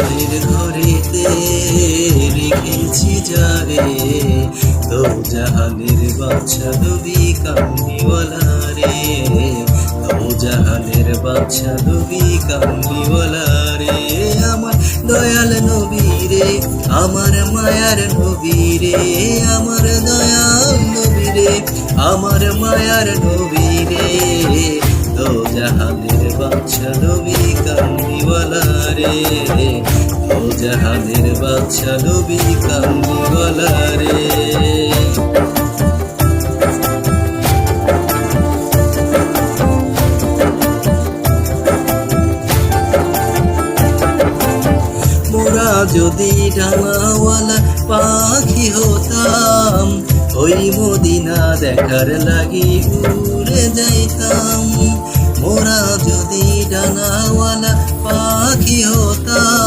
মনের ঘরেতে রেখেছি যারে, দো জাহানের বাদশা নবী কামলিওয়ালা রে, দো জাহানের বাদশা নবী কামলিওয়ালা রে। আমার দয়াল নবী রে, আমার মায়ার নবী রে, আমার দয়াল নবী রে, আমার মায়ার নবী রে, দো জাহানের বাদশা নবী কামলিওয়ালা রে, দো জাহানের বাদশা নবী কামলিওয়ালা রে। মোরা যদি ডানাওয়ালা পাখি হতাম, ওই মদিনা দেখার লাগি উড়ে যাইতাম। মোরা যদি ডানাওয়ালা পাখি হতাম,